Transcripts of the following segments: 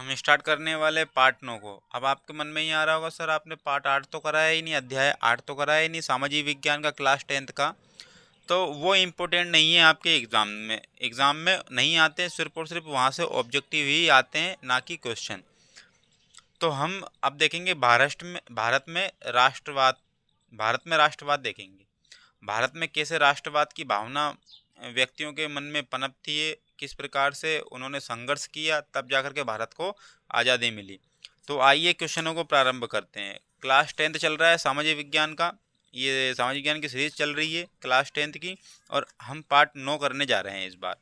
हम स्टार्ट करने वाले पार्ट 9 को। अब आपके मन में ही आ रहा होगा सर आपने पार्ट 8 तो कराया ही नहीं, अध्याय 8 तो कराया ही नहीं सामाजिक विज्ञान का क्लास 10th का। तो वो इम्पोर्टेंट नहीं है आपके एग्ज़ाम में नहीं आते हैं, सिर्फ और सिर्फ वहाँ से ऑब्जेक्टिव ही आते हैं ना कि क्वेश्चन। तो हम अब देखेंगे भारत में राष्ट्रवाद देखेंगे। भारत में कैसे राष्ट्रवाद की भावना व्यक्तियों के मन में पनपती है, किस प्रकार से उन्होंने संघर्ष किया तब जाकर के भारत को आज़ादी मिली। तो आइए क्वेश्चनों को प्रारंभ करते हैं। क्लास 10th चल रहा है सामाजिक विज्ञान का, ये सामाजिक विज्ञान की सीरीज चल रही है क्लास 10th की, और हम पार्ट 9 करने जा रहे हैं इस बार।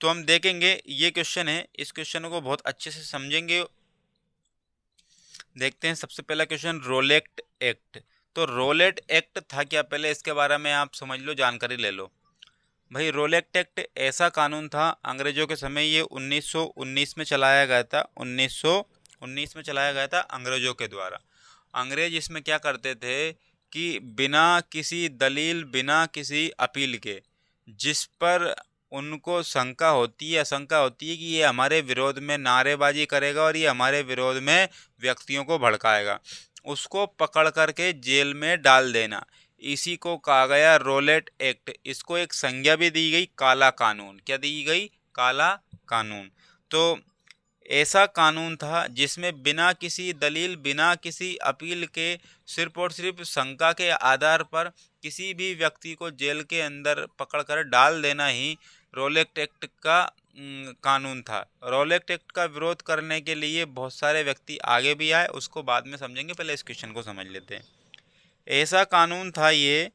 तो हम देखेंगे ये क्वेश्चन है, इस क्वेश्चन को बहुत अच्छे से समझेंगे। देखते हैं सबसे पहला क्वेश्चन, रोलेट एक्ट। तो रोलेट एक्ट था क्या, पहले इसके बारे में आप समझ लो, जानकारी ले लो। भाई रोलेट एक्ट ऐसा कानून था अंग्रेजों के समय, ये 1919 में चलाया गया था। 1919 में चलाया गया था अंग्रेजों के द्वारा। अंग्रेज इसमें क्या करते थे कि बिना किसी दलील, बिना किसी अपील के, जिस पर उनको शंका होती है, आशंका होती है कि ये हमारे विरोध में नारेबाजी करेगा और ये हमारे विरोध में व्यक्तियों को भड़काएगा, उसको पकड़ करके जेल में डाल देना, इसी को कहा गया रोलेट एक्ट। इसको एक संज्ञा भी दी गई, काला कानून। क्या दी गई? काला कानून। तो ऐसा कानून था जिसमें बिना किसी दलील, बिना किसी अपील के, सिर्फ और सिर्फ शंका के आधार पर किसी भी व्यक्ति को जेल के अंदर पकड़कर डाल देना ही रोलेट एक्ट का कानून था। रोलेट एक्ट का विरोध करने के लिए बहुत सारे व्यक्ति आगे भी आए, उसको बाद में समझेंगे, पहले इस क्वेश्चन को समझ लेते हैं। ऐसा कानून था ये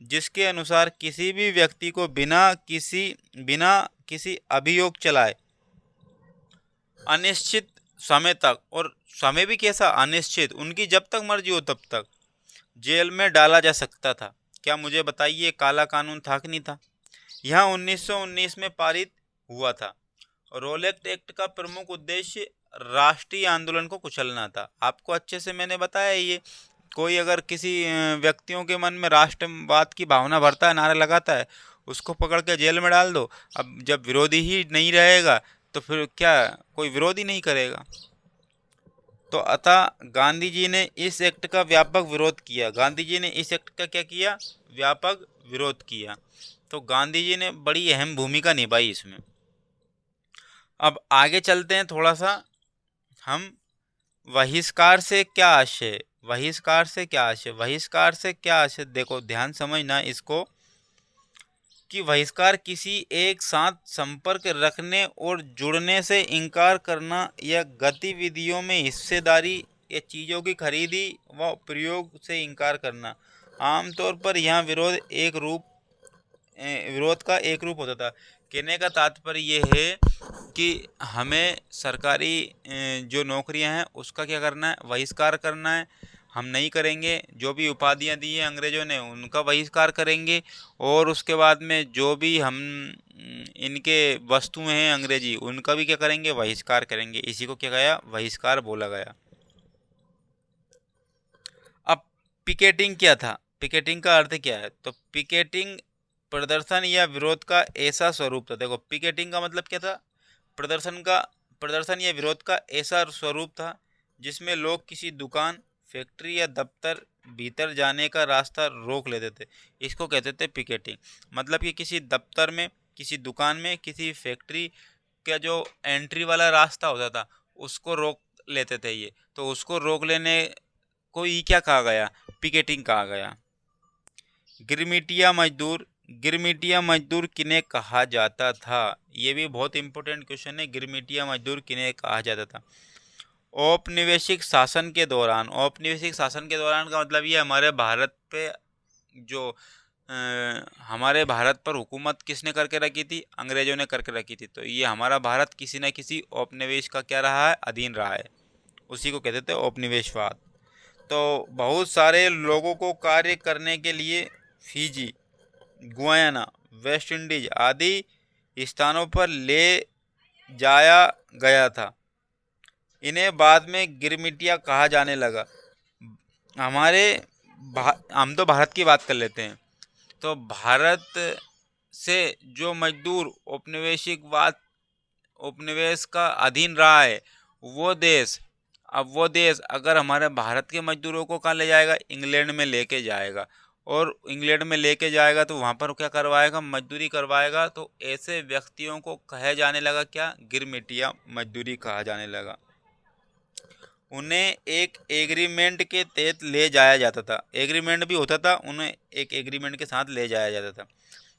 जिसके अनुसार किसी भी व्यक्ति को बिना किसी अभियोग चलाए अनिश्चित समय तक, और समय भी कैसा अनिश्चित, उनकी जब तक मर्जी हो तब तक जेल में डाला जा सकता था। क्या मुझे बताइए काला कानून था कि नहीं था? यह 1919 में पारित हुआ था। रोलेट एक्ट का प्रमुख उद्देश्य राष्ट्रीय आंदोलन को कुचलना था। आपको अच्छे से मैंने बताया ये। कोई अगर किसी व्यक्तियों के मन में राष्ट्रवाद की भावना भरता है, नारा लगाता है, उसको पकड़ के जेल में डाल दो। अब जब विरोधी ही नहीं रहेगा तो फिर क्या कोई विरोधी नहीं करेगा? तो अतः गांधी जी ने इस एक्ट का व्यापक विरोध किया। गांधी जी ने इस एक्ट का क्या किया? व्यापक विरोध किया। तो गांधी जी ने बड़ी अहम भूमिका निभाई इसमें। अब आगे चलते हैं थोड़ा सा हम। बहिष्कार से क्या आशय? बहिष्कार से क्या आशय? बहिष्कार से क्या आशय, देखो ध्यान समझना इसको, कि बहिष्कार किसी एक साथ संपर्क रखने और जुड़ने से इनकार करना या गतिविधियों में हिस्सेदारी या चीज़ों की खरीदी व प्रयोग से इनकार करना। आमतौर पर यहाँ विरोध का एक रूप होता था। कहने का तात्पर्य ये है कि हमें सरकारी जो नौकरियां हैं उसका क्या करना है? बहिष्कार करना है। हम नहीं करेंगे। जो भी उपाधियां दी हैं अंग्रेजों ने उनका बहिष्कार करेंगे। और उसके बाद में जो भी हम इनके वस्तुएं हैं अंग्रेजी, उनका भी क्या करेंगे? बहिष्कार करेंगे। इसी को क्या गया? बहिष्कार बोला गया। अब पिकेटिंग क्या था? पिकेटिंग का अर्थ क्या है? तो पिकेटिंग प्रदर्शन या विरोध का ऐसा स्वरूप था। देखो पिकेटिंग का मतलब क्या था? प्रदर्शन या विरोध का ऐसा स्वरूप था जिसमें लोग किसी दुकान, फैक्ट्री या दफ्तर भीतर जाने का रास्ता रोक लेते थे। इसको कहते थे पिकेटिंग। मतलब कि किसी दफ्तर में, किसी दुकान में, किसी फैक्ट्री का जो एंट्री वाला रास्ता होता था उसको रोक लेते थे ये। तो उसको रोक लेने को ही क्या कहा गया? पिकेटिंग कहा गया। गिरमिटिया मजदूर। गिरमिटिया मजदूर किन्हें कहा जाता था? ये भी बहुत इंपॉर्टेंट क्वेश्चन है। गिरमिटिया मजदूर किन्हें कहा जाता था? औपनिवेशिक शासन के दौरान। औपनिवेशिक शासन के दौरान का मतलब ये हमारे भारत पे जो हमारे भारत पर हुकूमत किसने करके रखी थी? अंग्रेजों ने करके रखी थी। तो ये हमारा भारत किसी न किसी औपनिवेश का क्या रहा है? अधीन रहा है। उसी को कहते थे औपनिवेशवाद। तो बहुत सारे लोगों को कार्य करने के लिए फिजी, गुयाना, वेस्ट इंडीज आदि स्थानों पर ले जाया गया था। इन्हें बाद में गिरमिटिया कहा जाने लगा। हमारे हम तो भारत की बात कर लेते हैं। तो भारत से जो मजदूर उपनिवेश का अधीन रहा है वो देश, अब वो देश अगर हमारे भारत के मजदूरों को कहाँ ले जाएगा, इंग्लैंड में लेके जाएगा, और इंग्लैंड में लेके जाएगा तो वहाँ पर क्या करवाएगा, मजदूरी करवाएगा। तो ऐसे व्यक्तियों को कहा जाने लगा क्या, गिरमिटिया मजदूरी कहा जाने लगा। उन्हें एक एग्रीमेंट के तहत ले जाया जाता था, एग्रीमेंट भी होता था, उन्हें एक एग्रीमेंट के साथ ले जाया जाता था।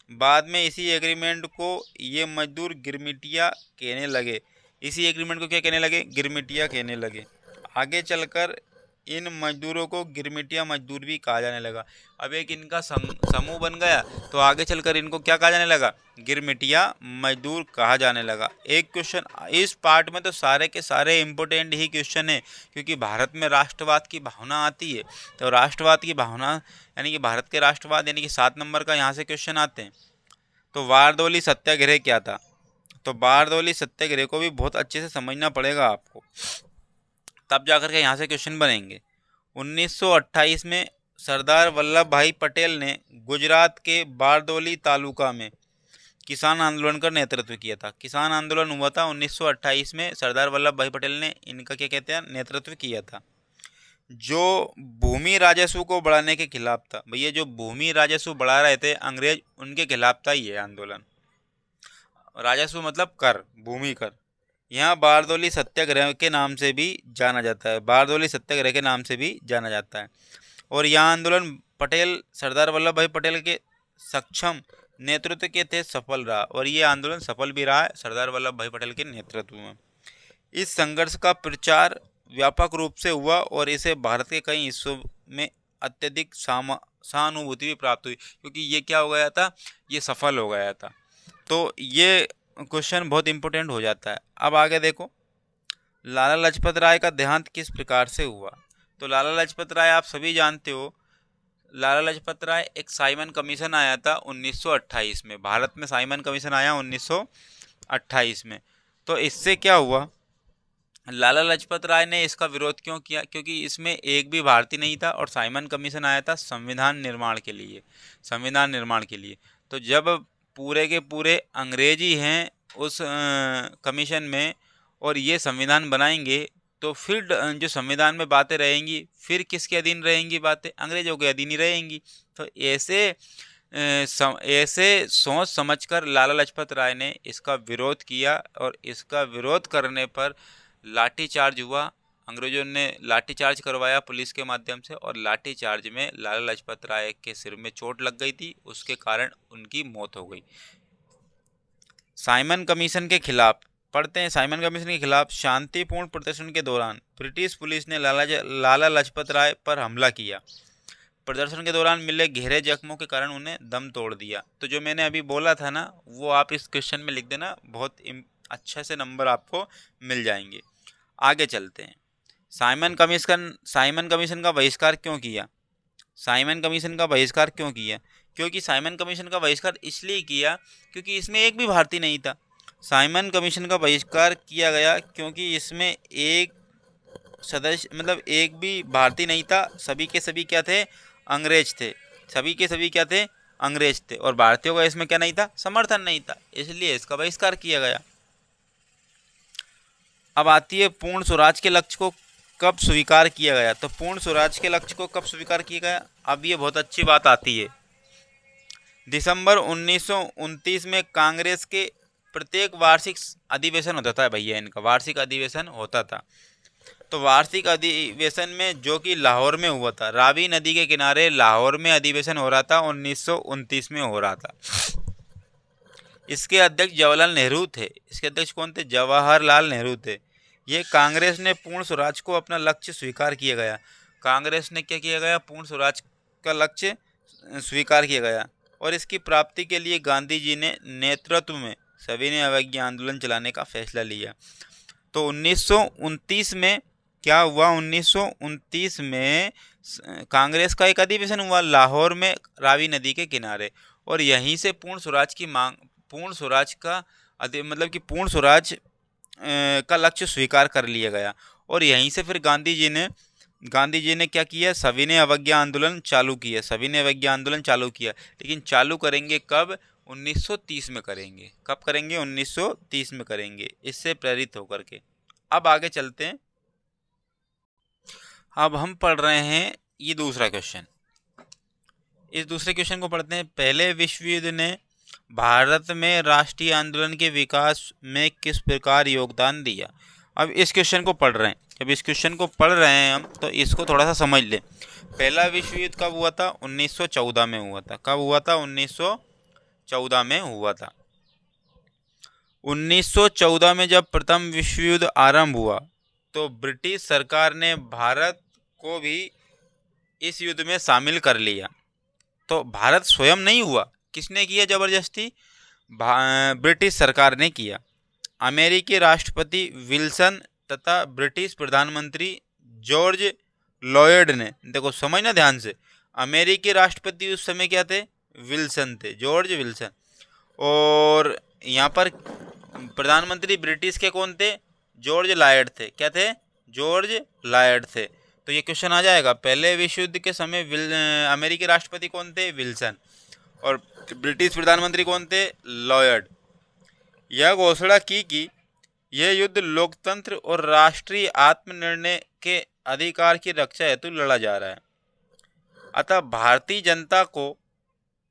बाद में इसी एग्रीमेंट को ये मजदूर गिरमिटिया कहने लगे, इसी एग्रीमेंट को क्या कहने लगे, गिरमिटिया कहने लगे। आगे चलकर इन मजदूरों को गिरमिटिया मजदूर भी कहा जाने लगा। अब एक इनका समूह बन गया तो आगे चलकर इनको क्या कहा जाने लगा, गिरमिटिया मजदूर कहा जाने लगा। एक क्वेश्चन इस पार्ट में तो सारे के सारे इम्पोर्टेंट ही क्वेश्चन है, क्योंकि भारत में राष्ट्रवाद की भावना आती है, तो राष्ट्रवाद की भावना यानी कि भारत के राष्ट्रवाद यानी कि 7 नंबर का यहाँ से क्वेश्चन आते हैं। तो बारदौली सत्याग्रह क्या था, तो बारदौली सत्याग्रह को भी बहुत अच्छे से समझना पड़ेगा आपको, तब जाकर के यहाँ से क्वेश्चन बनेंगे। 1928 में सरदार वल्लभ भाई पटेल ने गुजरात के बारदौली तालुका में किसान आंदोलन का नेतृत्व किया था। किसान आंदोलन हुआ था 1928 में, सरदार वल्लभ भाई पटेल ने इनका क्या कहते हैं, नेतृत्व किया था, जो भूमि राजस्व को बढ़ाने के खिलाफ था। भैया जो भूमि राजस्व बढ़ा रहे थे अंग्रेज, उनके खिलाफ था ये आंदोलन। राजस्व मतलब कर, भूमि कर। यहाँ बारदौली सत्याग्रह के नाम से भी जाना जाता है, बारदौली सत्याग्रह के नाम से भी जाना जाता है। और यह आंदोलन पटेल सरदार वल्लभ भाई पटेल के सक्षम नेतृत्व के तहत सफल रहा, और ये आंदोलन सफल भी रहा है सरदार वल्लभ भाई पटेल के नेतृत्व में। इस संघर्ष का प्रचार व्यापक रूप से हुआ और इसे भारत के कई हिस्सों में अत्यधिक सहानुभूति भी प्राप्त हुई, क्योंकि ये क्या हो गया था, ये सफल हो गया था। तो ये क्वेश्चन बहुत इंपॉर्टेंट हो जाता है। अब आगे देखो, लाला लाजपत राय का देहांत किस प्रकार से हुआ। तो लाला लाजपत राय आप सभी जानते हो, लाला लाजपत राय एक साइमन कमीशन आया था 1928 में, भारत में साइमन कमीशन आया 1928 में। तो इससे क्या हुआ, लाला लाजपत राय ने इसका विरोध क्यों किया, क्योंकि इसमें एक भी भारतीय नहीं था, और साइमन कमीशन आया था संविधान निर्माण के लिए, संविधान निर्माण के लिए। तो जब पूरे के पूरे अंग्रेजी हैं उस कमीशन में और ये संविधान बनाएंगे, तो फिर जो संविधान में बातें रहेंगी फिर किसके अधीन रहेंगी, बातें अंग्रेजों के अधीन ही रहेंगी। तो ऐसे सोच समझकर लाला लाजपत राय ने इसका विरोध किया, और इसका विरोध करने पर लाठीचार्ज हुआ। अंग्रेजों ने लाठीचार्ज करवाया पुलिस के माध्यम से, और लाठीचार्ज में लाला लाजपत राय के सिर में चोट लग गई थी, उसके कारण उनकी मौत हो गई। साइमन कमीशन के खिलाफ पढ़ते हैं, साइमन कमीशन के खिलाफ शांतिपूर्ण प्रदर्शन के दौरान ब्रिटिश पुलिस ने लाला लाजपत राय पर हमला किया। प्रदर्शन के दौरान मिले गहरे जख्मों के कारण उन्हें दम तोड़ दिया। तो जो मैंने अभी बोला था ना, वो आप इस क्वेश्चन में लिख देना, बहुत अच्छे से नंबर आपको मिल जाएंगे। आगे चलते हैं, साइमन कमीशन का बहिष्कार क्यों किया। साइमन कमीशन का बहिष्कार क्यों किया, क्योंकि साइमन कमीशन का बहिष्कार इसलिए किया क्योंकि इसमें एक भी भारतीय नहीं था। साइमन कमीशन का बहिष्कार किया गया क्योंकि इसमें एक सदस्य मतलब एक भी भारतीय नहीं था, सभी के सभी क्या थे, अंग्रेज थे, सभी के सभी क्या थे, अंग्रेज थे, और भारतीयों का इसमें क्या नहीं था, समर्थन नहीं था, इसलिए इसका बहिष्कार किया गया। अब आती है पूर्ण स्वराज के लक्ष्य को कब स्वीकार किया गया। तो पूर्ण स्वराज के लक्ष्य को कब स्वीकार किया गया, अब ये बहुत अच्छी बात आती है। दिसंबर 1929 में कांग्रेस के प्रत्येक वार्षिक अधिवेशन होता था, भैया इनका वार्षिक अधिवेशन होता था। तो वार्षिक अधिवेशन में जो कि लाहौर में हुआ था, रावी नदी के किनारे लाहौर में अधिवेशन हो रहा था, 1929 में हो रहा था। इसके अध्यक्ष जवाहरलाल नेहरू थे। इसके अध्यक्ष कौन थे, जवाहरलाल नेहरू थे। ये कांग्रेस ने पूर्ण स्वराज को अपना लक्ष्य स्वीकार किया गया। कांग्रेस ने क्या किया गया, पूर्ण स्वराज का लक्ष्य स्वीकार किया गया, और इसकी प्राप्ति के लिए गांधी जी ने नेतृत्व में सविनय अवज्ञा आंदोलन चलाने का फैसला लिया। तो 1929 में क्या हुआ, 1929 में कांग्रेस का एक अधिवेशन हुआ लाहौर में रावी नदी के किनारे, और यहीं से पूर्ण स्वराज की मांग, पूर्ण स्वराज का मतलब कि पूर्ण स्वराज का लक्ष्य स्वीकार कर लिया गया। और यहीं से फिर गांधी जी ने क्या किया, सविनय अवज्ञा आंदोलन चालू किया, सविनय अवज्ञा आंदोलन चालू किया। लेकिन चालू करेंगे कब, 1930 में करेंगे। कब करेंगे? 1930 में करेंगे, इससे प्रेरित होकर के। अब आगे चलते हैं। अब हम पढ़ रहे हैं ये दूसरा क्वेश्चन। इस दूसरे क्वेश्चन को पढ़ते हैं। पहले विश्व युद्ध ने भारत में राष्ट्रीय आंदोलन के विकास में किस प्रकार योगदान दिया? अब इस क्वेश्चन को पढ़ रहे हैं। जब इस क्वेश्चन को पढ़ रहे हैं हम, तो इसको थोड़ा सा समझ लें। पहला विश्व युद्ध कब हुआ था? 1914 में हुआ था। कब हुआ था? 1914 में हुआ था। 1914 में जब प्रथम विश्व युद्ध आरंभ हुआ, तो ब्रिटिश सरकार ने भारत को भी इस युद्ध में शामिल कर लिया। तो भारत स्वयं नहीं हुआ, किसने किया जबरदस्ती? ब्रिटिश सरकार ने किया। अमेरिकी राष्ट्रपति विल्सन तथा ब्रिटिश प्रधानमंत्री जॉर्ज लॉयड ने, देखो समझना ध्यान से, अमेरिकी राष्ट्रपति उस समय क्या थे? विल्सन थे, जॉर्ज विल्सन। और यहाँ पर प्रधानमंत्री ब्रिटिश के कौन थे? जॉर्ज लॉयड थे। क्या थे? जॉर्ज लॉयड थे। तो ये क्वेश्चन आ जाएगा, पहले विश्व युद्ध के समय अमेरिकी राष्ट्रपति कौन थे? विल्सन। और ब्रिटिश प्रधानमंत्री कौन थे? लॉयड। यह घोषणा की कि यह युद्ध लोकतंत्र और राष्ट्रीय आत्मनिर्णय के अधिकार की रक्षा हेतु लड़ा जा रहा है। अतः भारतीय जनता को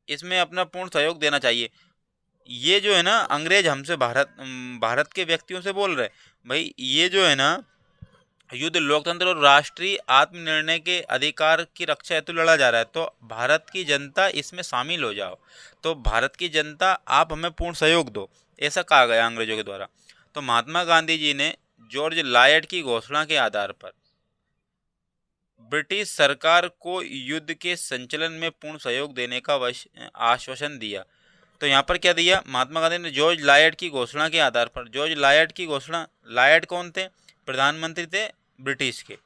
इसमें अपना पूर्ण सहयोग देना चाहिए। ये जो है ना, अंग्रेज हमसे भारत के व्यक्तियों से बोल रहे भाई, ये जो है ना युद्ध लोकतंत्र और राष्ट्रीय आत्मनिर्णय के अधिकार की रक्षा हेतु लड़ा जा रहा है, तो भारत की जनता इसमें शामिल हो जाओ। तो भारत की जनता, आप हमें पूर्ण सहयोग दो, ऐसा कहा गया अंग्रेजों के द्वारा। तो महात्मा गांधी जी ने जॉर्ज लॉयड की घोषणा के आधार पर ब्रिटिश सरकार को युद्ध के संचालन में पूर्ण सहयोग देने का आश्वासन दिया। तो यहाँ पर क्या दिया? महात्मा गांधी ने जॉर्ज लॉयड की घोषणा के आधार पर, जॉर्ज लॉयड की घोषणा, लॉयड कौन थे? प्रधानमंत्री थे ब्रिटिश के।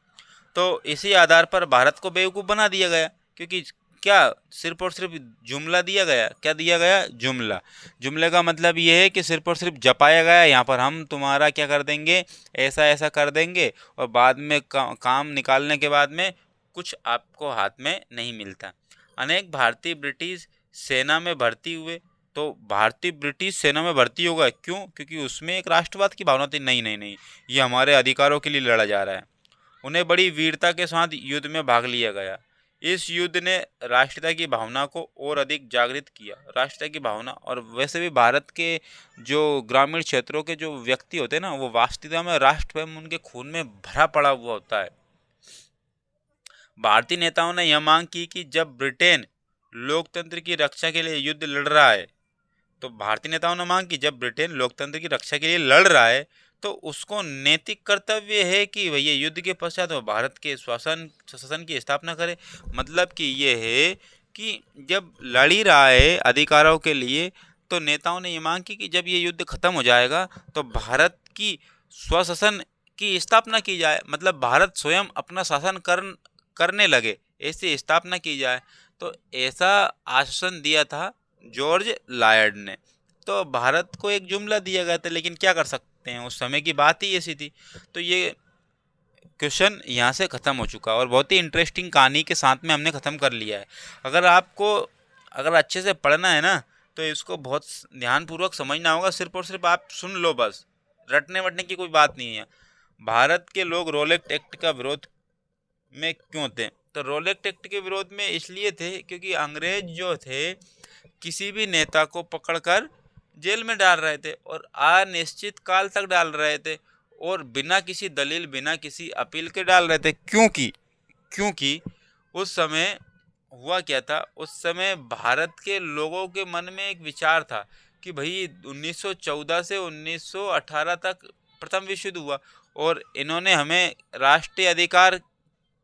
तो इसी आधार पर भारत को बेवकूफ़ बना दिया गया, क्योंकि क्या सिर्फ और सिर्फ जुमला दिया गया। क्या दिया गया? जुमला। जुमले का मतलब ये है कि सिर्फ और सिर्फ जपाया गया, यहाँ पर हम तुम्हारा क्या कर देंगे, ऐसा ऐसा कर देंगे, और बाद में काम निकालने के बाद में कुछ आपको हाथ में नहीं मिलता। अनेक भारतीय ब्रिटिश सेना में भर्ती हुए। तो भारतीय ब्रिटिश सेना में भर्ती होगा क्यों? क्योंकि उसमें एक राष्ट्रवाद की भावना थी, नहीं नहीं नहीं, ये हमारे अधिकारों के लिए लड़ा जा रहा है। उन्हें बड़ी वीरता के साथ युद्ध में भाग लिया गया। इस युद्ध ने राष्ट्रीयता की भावना को और अधिक जागृत किया। राष्ट्रीयता की भावना, और वैसे भी भारत के जो ग्रामीण क्षेत्रों के जो व्यक्ति होते हैं ना, वो वास्तविकता में राष्ट्र प्रेम उनके खून में भरा पड़ा हुआ होता है। भारतीय नेताओं ने यह मांग की कि जब ब्रिटेन लोकतंत्र की रक्षा के लिए युद्ध लड़ रहा है, तो भारतीय नेताओं ने मांग की जब ब्रिटेन लोकतंत्र की रक्षा के लिए लड़ रहा है, तो उसको नैतिक कर्तव्य है कि भैया युद्ध के पश्चात वो भारत के शासन की स्थापना करे। मतलब कि ये है कि जब लड़ ही रहा है अधिकारों के लिए, तो नेताओं ने ये मांग की कि जब ये युद्ध खत्म हो जाएगा, तो भारत की स्वशासन की स्थापना की जाए। मतलब भारत स्वयं अपना शासन करने लगे, ऐसी स्थापना की जाए। तो ऐसा आश्वासन दिया था जॉर्ज लॉयड ने। तो भारत को एक जुमला दिया गया था, लेकिन क्या कर सकते हैं, उस समय की बात ही ऐसी थी। तो ये क्वेश्चन यहाँ से ख़त्म हो चुका, और बहुत ही इंटरेस्टिंग कहानी के साथ में हमने ख़त्म कर लिया है। अगर अच्छे से पढ़ना है ना, तो इसको बहुत ध्यानपूर्वक समझना होगा। सिर्फ और सिर्फ आप सुन लो, बस रटने वटने की कोई बात नहीं है। भारत के लोग रोलेट एक्ट का विरोध में क्यों थे? तो रोलेट एक्ट के विरोध में इसलिए थे क्योंकि अंग्रेज जो थे किसी भी नेता को पकड़कर जेल में डाल रहे थे, और अनिश्चित काल तक डाल रहे थे, और बिना किसी दलील, बिना किसी अपील के डाल रहे थे। क्योंकि उस समय हुआ क्या था, उस समय भारत के लोगों के मन में एक विचार था कि भाई 1914 से 1918 तक प्रथम विश्व युद्ध हुआ, और इन्होंने हमें राष्ट्रीय अधिकार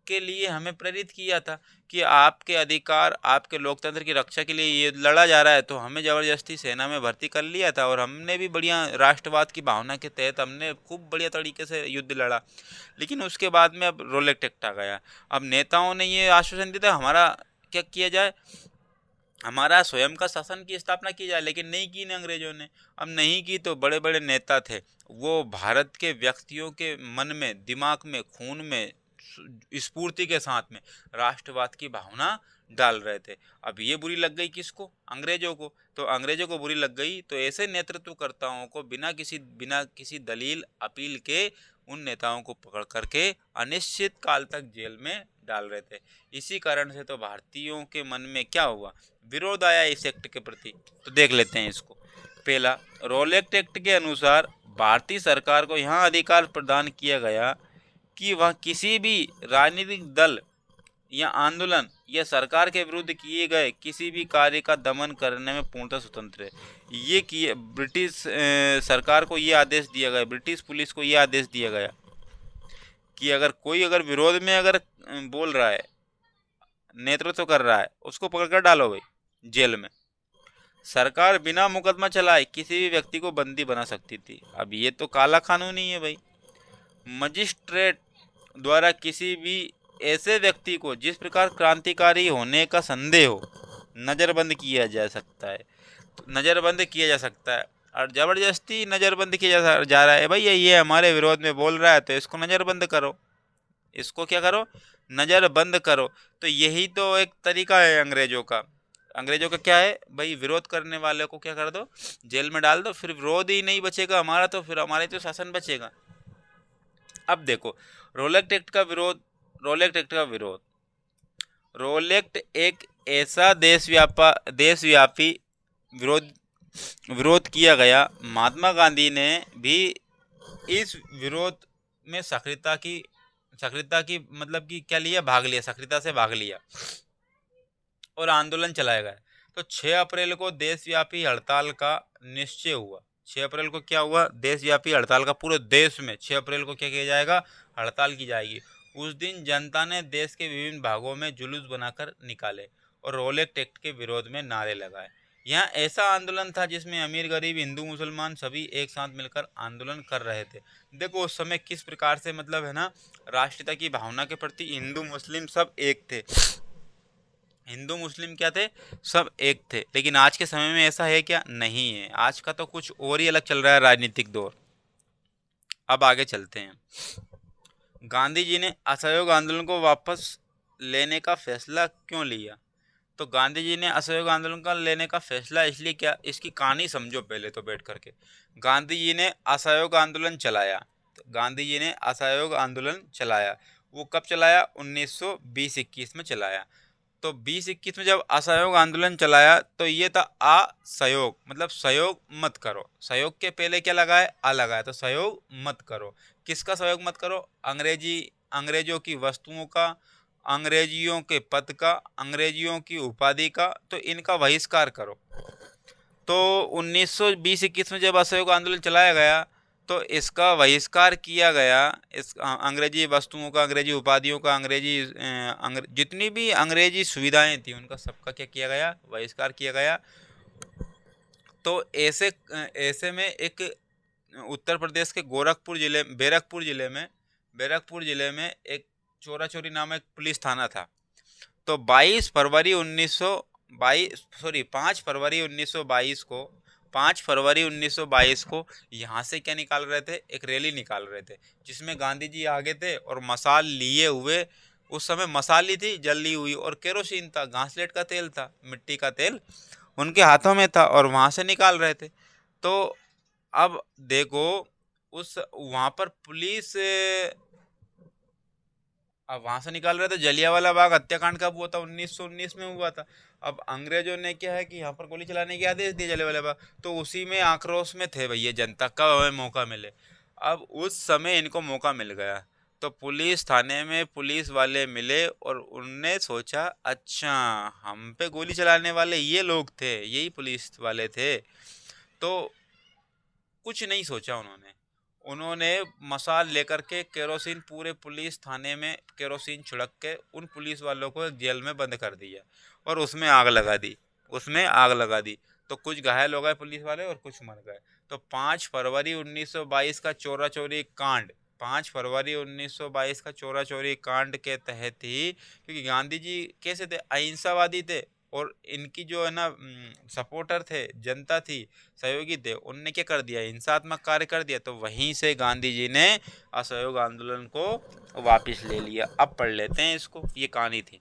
के लिए हमें प्रेरित किया था कि आपके अधिकार, आपके लोकतंत्र की रक्षा के लिए ये लड़ा जा रहा है। तो हमें ज़बरदस्ती सेना में भर्ती कर लिया था, और हमने भी बढ़िया राष्ट्रवाद की भावना के तहत हमने खूब बढ़िया तरीके से युद्ध लड़ा। लेकिन उसके बाद में अब रोलेट एक्ट आ गया। अब नेताओं ने ये आश्वासन दिया था हमारा क्या किया जाए, हमारा स्वयं का शासन की स्थापना की जाए, लेकिन नहीं की ने अंग्रेजों ने। अब नहीं की तो बड़े बड़े नेता थे, वो भारत के व्यक्तियों के मन में, दिमाग में, खून में, स्फूर्ति के साथ में राष्ट्रवाद की भावना डाल रहे थे। अब ये बुरी लग गई किसको? अंग्रेजों को। तो अंग्रेजों को बुरी लग गई तो ऐसे नेतृत्वकर्ताओं को बिना किसी दलील अपील के उन नेताओं को पकड़ करके अनिश्चित काल तक जेल में डाल रहे थे। इसी कारण से तो भारतीयों के मन में क्या हुआ? विरोध आया इस एक्ट के प्रति। तो देख लेते हैं इसको। पहला, रोलेक्ट एक्ट के अनुसार भारतीय सरकार को यहाँ अधिकार प्रदान किया गया कि वह किसी भी राजनीतिक दल या आंदोलन या सरकार के विरुद्ध किए गए किसी भी कार्य का दमन करने में पूर्णतः स्वतंत्र है। ये किए ब्रिटिश सरकार को ये आदेश दिया गया, ब्रिटिश पुलिस को ये आदेश दिया गया कि अगर विरोध में बोल रहा है, नेतृत्व कर रहा है, उसको पकड़कर डालो भाई जेल में। सरकार बिना मुकदमा चलाए किसी भी व्यक्ति को बंदी बना सकती थी। अब ये तो काला कानून ही है भाई। मजिस्ट्रेट द्वारा किसी भी ऐसे व्यक्ति को जिस प्रकार क्रांतिकारी होने का संदेह हो नज़रबंद किया जा सकता है। नज़रबंद किया जा सकता है और ज़बरदस्ती नज़रबंद किया जा रहा है भाई, ये हमारे विरोध में बोल रहा है तो इसको नज़रबंद करो, इसको क्या करो? नज़रबंद करो। तो यही तो एक तरीका है अंग्रेजों का। अंग्रेजों का क्या है भाई? विरोध करने वाले को क्या कर दो? जेल में डाल दो, फिर विरोध ही नहीं बचेगा हमारा, तो फिर हमारे तो शासन बचेगा। अब देखो रोलेक्ट एक्ट का विरोध। रोलेक्ट एक ऐसा देशव्यापी विरोध किया गया। महात्मा गांधी ने भी इस विरोध में सक्रियता की मतलब कि क्या लिया? भाग लिया, सक्रियता से भाग लिया और आंदोलन चलाया गया। तो 6 अप्रैल को देशव्यापी हड़ताल का निश्चय हुआ। 6 अप्रैल को क्या हुआ? देशव्यापी हड़ताल का। पूरे देश में 6 अप्रैल को क्या किया जाएगा? हड़ताल की जाएगी। उस दिन जनता ने देश के विभिन्न भागों में जुलूस बनाकर निकाले और रोलेक्ट एक्ट के विरोध में नारे लगाए। यहाँ ऐसा आंदोलन था जिसमें अमीर गरीब हिंदू मुसलमान सभी एक साथ मिलकर आंदोलन कर रहे थे। देखो उस समय किस प्रकार से मतलब है ना, राष्ट्रीयता की भावना के प्रति हिंदू मुस्लिम सब एक थे। हिंदू मुस्लिम क्या थे? सब एक थे। लेकिन आज के समय में ऐसा है क्या? नहीं है। आज का तो कुछ और ही अलग चल रहा है राजनीतिक दौर। अब आगे चलते हैं। गांधी जी ने असहयोग आंदोलन को वापस लेने का फैसला क्यों लिया? तो गांधी जी ने असहयोग आंदोलन का लेने का फैसला इसलिए क्या? इसकी कहानी समझो पहले तो बैठ करके। गांधी जी ने असहयोग आंदोलन चलाया। गांधी जी ने असहयोग आंदोलन चलाया। वो कब चलाया? 1920-21 में चलाया। तो 20-21 में जब असहयोग आंदोलन चलाया तो ये था असहयोग, मतलब सहयोग मत करो। सहयोग के पहले क्या लगाया? आ लगाया। तो सहयोग मत करो। किसका सहयोग मत करो? अंग्रेजों की वस्तुओं का, अंग्रेजियों के पद का, अंग्रेजियों की उपाधि का, तो इनका बहिष्कार करो। तो 1920-21 में जब असहयोग आंदोलन चलाया गया तो इसका बहिष्कार किया गया। इस अंग्रेजी वस्तुओं का, अंग्रेजी उपाधियों का, जितनी भी अंग्रेजी सुविधाएं थी उनका सबका क्या किया गया? बहिष्कार किया गया। तो ऐसे में एक उत्तर प्रदेश के बैरकपुर जिले में एक चोरा चोरी नामक पुलिस थाना था। तो 5 फरवरी 1922 को यहाँ से क्या निकाल रहे थे? एक रैली निकाल रहे थे जिसमें गांधी जी आगे थे और मशाल लिए हुए। उस समय मशाल ही थी जली हुई और केरोसिन था, घासलेट का तेल था, मिट्टी का तेल उनके हाथों में था और वहाँ से निकाल रहे थे। तो अब देखो वहाँ पर पुलिस अब वहां से निकाल रहे थे। जलियांवाला बाग हत्याकांड कब हुआ था? 1919 में हुआ था। अब अंग्रेजों ने क्या है कि यहाँ पर गोली चलाने के आदेश दिए जलियांवाला बाग, तो उसी में आक्रोश में थे भैया जनता, कब हमें मौका मिले। अब उस समय इनको मौका मिल गया तो पुलिस थाने में पुलिस वाले मिले और उनने सोचा अच्छा हम पे गोली चलाने वाले ये लोग थे, यही पुलिस वाले थे। तो कुछ नहीं सोचा उन्होंने मसाल लेकर के केरोसिन पूरे पुलिस थाने में केरोसिन छिड़क के उन पुलिस वालों को जेल में बंद कर दिया और उसमें आग लगा दी। तो कुछ घायल हो गए पुलिस वाले और कुछ मर गए। तो 5 फरवरी 1922 का चोरा चोरी कांड 5 फरवरी 1922 का चोरा चोरी कांड के तहत ही, क्योंकि गांधी जी कैसे थे? अहिंसावादी थे और इनकी जो है ना सपोर्टर थे, जनता थी, सहयोगी थे, उनने क्या कर दिया? हिंसात्मक कार्य कर दिया। तो वहीं से गांधी जी ने असहयोग आंदोलन को वापस ले लिया। अब पढ़ लेते हैं इसको, ये कहानी थी।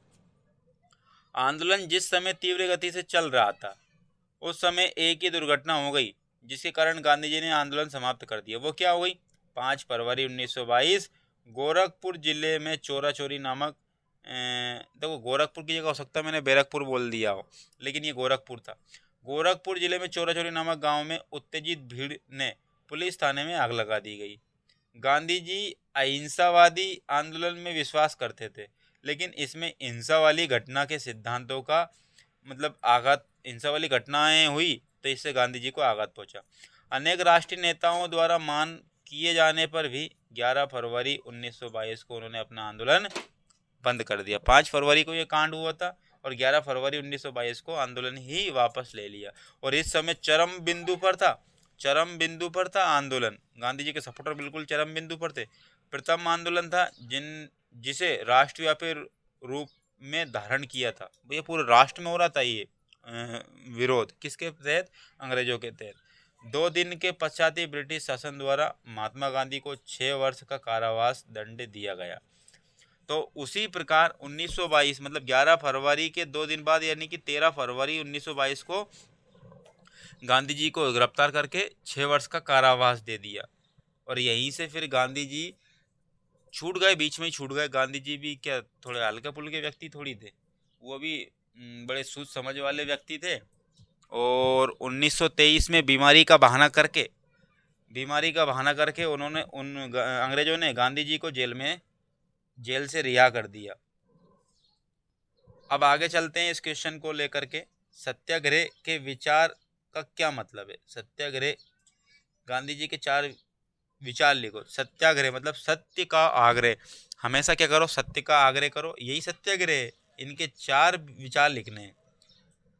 आंदोलन जिस समय तीव्र गति से चल रहा था उस समय एक ही दुर्घटना हो गई जिसके कारण गांधी जी ने आंदोलन समाप्त कर दिया। वो क्या हो गई? 5 फरवरी 1922 गोरखपुर जिले में चोरा चोरी नामक देखो गोरखपुर की जगह हो सकता है मैंने बैरकपुर बोल दिया हो, लेकिन ये गोरखपुर था। गोरखपुर जिले में चोरा चोरी नामक गांव में उत्तेजित भीड़ ने पुलिस थाने में आग लगा दी गई। गांधी जी अहिंसावादी आंदोलन में विश्वास करते थे, लेकिन इसमें हिंसा वाली घटना के सिद्धांतों का मतलब आघात, हिंसा वाली घटनाएं हुई तो इससे गांधी जी को आघात पहुंचा। अनेक राष्ट्रीय नेताओं द्वारा मान किए जाने पर भी 11 फरवरी 1922 को उन्होंने अपना आंदोलन बंद कर दिया। 5 फरवरी को ये कांड हुआ था और 11 फरवरी 1922 को आंदोलन ही वापस ले लिया। और इस समय चरम बिंदु पर था आंदोलन। गांधी जी के सपोर्टर बिल्कुल चरम बिंदु पर थे। प्रथम आंदोलन था जिसे राष्ट्रव्यापी रूप में धारण किया था। ये पूरे राष्ट्र में हो रहा था ये विरोध, किसके तहत? अंग्रेजों के तहत। 2 दिन के पश्चात ही ब्रिटिश शासन द्वारा महात्मा गांधी को 6 वर्ष का कारावास दंड दिया गया। तो उसी प्रकार 1922 मतलब 11 फरवरी के 2 दिन बाद यानी कि 13 फरवरी 1922 को गांधी जी को गिरफ्तार करके 6 वर्ष का कारावास दे दिया। और यहीं से फिर गांधी जी छूट गए, बीच में ही छूट गए। गांधी जी भी क्या थोड़े हल्के फुल्के व्यक्ति थोड़ी थे, वो भी बड़े सूझ समझ वाले व्यक्ति थे। और 1923 में बीमारी का बहाना करके उन्होंने अंग्रेजों ने गांधी जी को जेल से रिहा कर दिया। अब आगे चलते हैं इस क्वेश्चन को लेकर के। सत्याग्रह के विचार का क्या मतलब है? सत्याग्रह, गांधी जी के 4 विचार लिखो। सत्याग्रह मतलब सत्य का आग्रह, हमेशा क्या करो? सत्य का आग्रह करो, यही सत्याग्रह है। इनके 4 विचार लिखने हैं।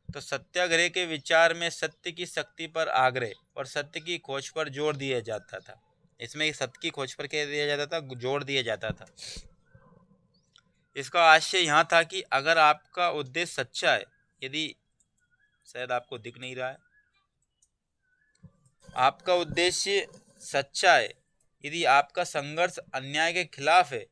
तो सत्याग्रह के विचार में सत्य की शक्ति पर आग्रह और सत्य की खोज पर जोर दिया जाता था। इसमें सत्य की खोज पर क्या दिया जाता था? जोर दिया जाता था। इसका आशय यहाँ था कि अगर आपका उद्देश्य सच्चा है, यदि शायद आपको दिख नहीं रहा है, आपका उद्देश्य सच्चा है, यदि आपका संघर्ष अन्याय के खिलाफ है,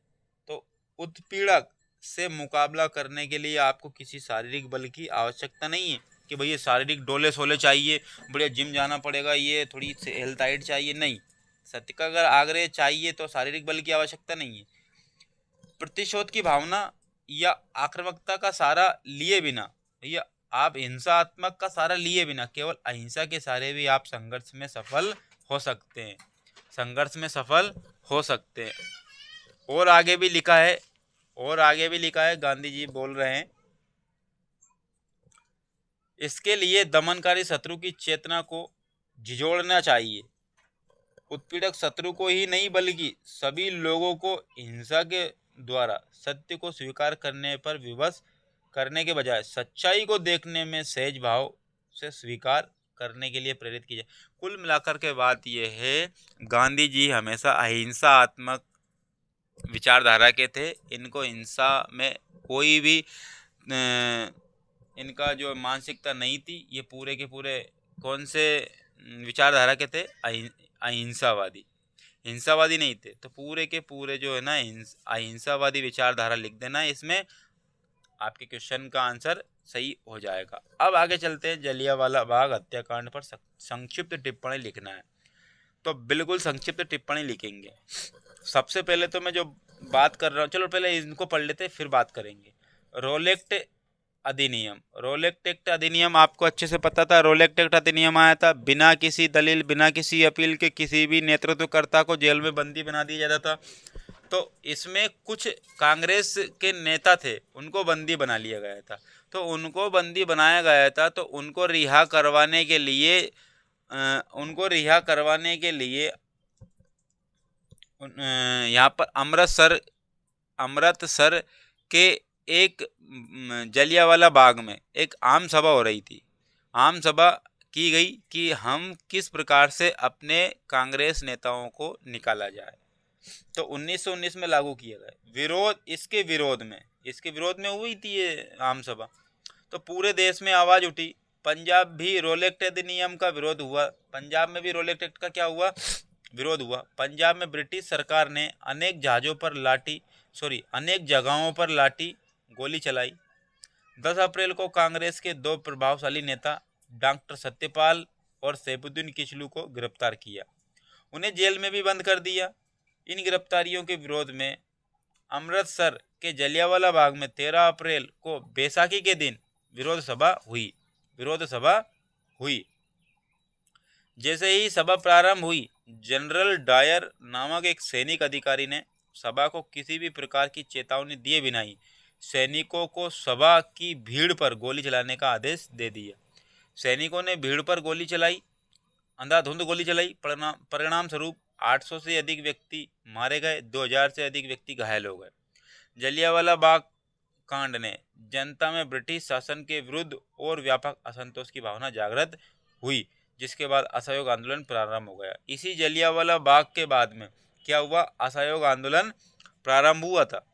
तो उत्पीड़क से मुकाबला करने के लिए आपको किसी शारीरिक बल की आवश्यकता नहीं है कि भैया शारीरिक डोले सोले चाहिए, बढ़िया जिम जाना पड़ेगा, ये थोड़ी हेल्थ डाइट चाहिए। नहीं, सत्य का अगर आग्रह चाहिए तो शारीरिक बल की आवश्यकता नहीं है। प्रतिशोध की भावना या आक्रामकता का सहारा लिए बिना, या आप हिंसात्मक का सहारा लिए बिना केवल अहिंसा के सहारे भी आप संघर्ष में सफल हो सकते हैं। और आगे भी लिखा है, गांधी जी बोल रहे हैं, इसके लिए दमनकारी शत्रु की चेतना को झिझोड़ना चाहिए। उत्पीड़क शत्रु को ही नहीं बल्कि सभी लोगों को हिंसा के द्वारा सत्य को स्वीकार करने पर विवश करने के बजाय सच्चाई को देखने में सहज भाव से स्वीकार करने के लिए प्रेरित कीजिए। कुल मिलाकर के बात यह है, गांधी जी हमेशा अहिंसात्मक विचारधारा के थे। इनको हिंसा में कोई भी इनका जो मानसिकता नहीं थी। ये पूरे के पूरे कौन से विचारधारा के थे? हिंसावादी नहीं थे। तो पूरे के पूरे जो है ना अहिंसावादी विचारधारा लिख देना, इसमें आपके क्वेश्चन का आंसर सही हो जाएगा। अब आगे चलते हैं। जलियांवाला बाग हत्याकांड पर संक्षिप्त टिप्पणी लिखना है, तो बिल्कुल संक्षिप्त टिप्पणी लिखेंगे। सबसे पहले तो मैं जो बात कर रहा हूँ, चलो पहले इनको पढ़ लेते हैं फिर बात करेंगे। रोलेक्ट एक्ट अधिनियम आपको अच्छे से पता था। रोलेक्ट एक्ट अधिनियम आया था, बिना किसी दलील, बिना किसी अपील के किसी भी नेतृत्वकर्ता को जेल में बंदी बना दिया जाता था। तो इसमें कुछ कांग्रेस के नेता थे, उनको बंदी बना लिया गया था। तो उनको बंदी बनाया गया था, तो उनको रिहा करवाने के लिए यहाँ पर अमृतसर के एक जलियांवाला बाग में एक आम सभा हो रही थी। आम सभा की गई कि हम किस प्रकार से अपने कांग्रेस नेताओं को निकाला जाए। तो 1919 में लागू किया गया। इसके विरोध में हुई थी ये आम सभा। तो पूरे देश में आवाज उठी। पंजाब भी रोलेक्ट अधिनियम का विरोध हुआ। पंजाब में भी रोलेक्ट एक्ट का क्या हुआ? विरोध हुआ। पंजाब में ब्रिटिश सरकार ने अनेक जगहों पर लाठी गोली चलाई। 10 अप्रैल को कांग्रेस के दो प्रभावशाली नेता डॉक्टर सत्यपाल और सैफुद्दीन किचलू को गिरफ्तार किया, उन्हें जेल में भी बंद कर दिया। इन गिरफ्तारियों के विरोध में अमृतसर के जलियांवाला बाग में 13 अप्रैल को बैसाखी के दिन विरोध सभा हुई। जैसे ही सभा प्रारंभ हुई, जनरल डायर नामक एक सैनिक अधिकारी ने सभा को किसी भी प्रकार की चेतावनी दिए बिना ही सैनिकों को सभा की भीड़ पर गोली चलाने का आदेश दे दिया। सैनिकों ने भीड़ पर गोली चलाई, अंधाधुंध गोली चलाई। परिणाम स्वरूप 800 से अधिक व्यक्ति मारे गए, 2000 से अधिक व्यक्ति घायल हो गए। जलियांवाला बाग कांड ने जनता में ब्रिटिश शासन के विरुद्ध और व्यापक असंतोष की भावना जागृत हुई, जिसके बाद असहयोग आंदोलन प्रारंभ हो गया। इसी जलियांवाला बाग के बाद में क्या हुआ, असहयोग आंदोलन प्रारंभ हुआ था।